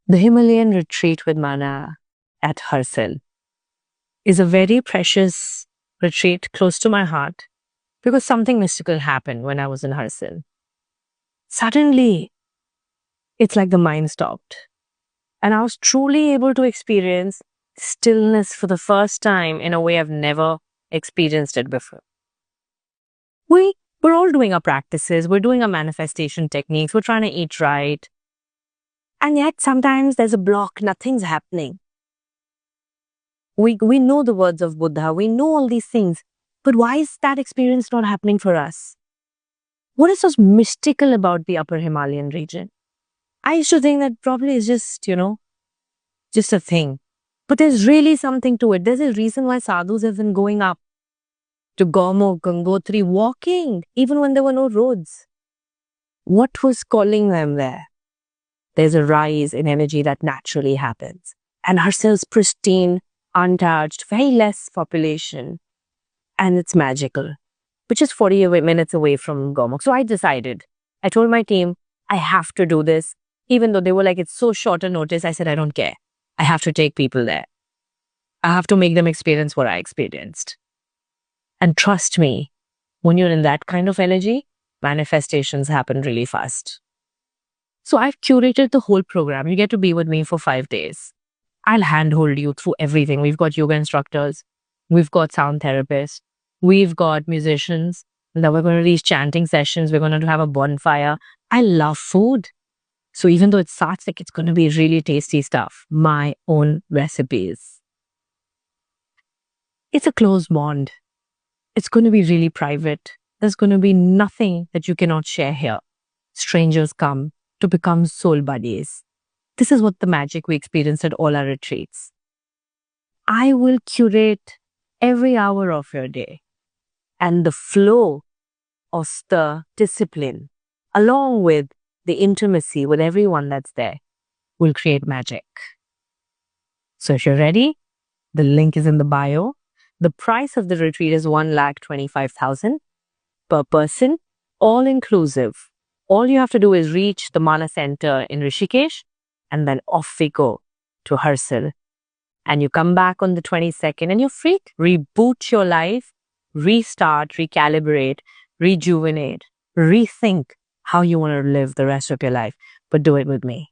The Himalayan retreat with Mana at Harsil is a very precious retreat close to my heart because something mystical happened when I was in Harsil. Suddenly, it's like the mind stopped. And I was truly able to experience stillness for the first time in a way I've never experienced it before. We're all doing our practices, we're doing our manifestation techniques, we're trying to eat right. And yet sometimes there's a block, nothing's happening. We know the words of Buddha, we know all these things, but why is that experience not happening for us? What is so mystical about the upper Himalayan region? I used to think that probably is just, just a thing. But there's really something to it. There's a reason why sadhus have been going up to Gaumukh, Gangotri, walking, even when there were no roads. What was calling them there? There's a rise in energy that naturally happens. And Harsil's pristine, untouched, very less population. And it's magical, which is 40 minutes away from Gaumukh. So I told my team, I have to do this. Even though they were like, it's so short a notice, I said, I don't care. I have to take people there. I have to make them experience what I experienced. And trust me, when you're in that kind of energy, manifestations happen really fast. So I've curated the whole program. You get to be with me for 5 days. I'll handhold you through everything. We've got yoga instructors. We've got sound therapists. We've got musicians. Now we're going to these chanting sessions. We're going to have a bonfire. I love food. So even though it starts like it's going to be really tasty stuff, my own recipes. It's a close bond. It's going to be really private. There's going to be nothing that you cannot share here. Strangers come to become soul buddies. This is what the magic we experience at all our retreats. I will curate every hour of your day, and the flow of the discipline, along with the intimacy with everyone that's there, will create magic. So if you're ready, the link is in the bio. The price of the retreat is 1,25,000 per person, all inclusive. All you have to do is reach the Mana Center in Rishikesh, and then off we go to Harsil. And you come back on the 22nd and you're free to reboot your life, restart, recalibrate, rejuvenate, rethink how you want to live the rest of your life, but do it with me.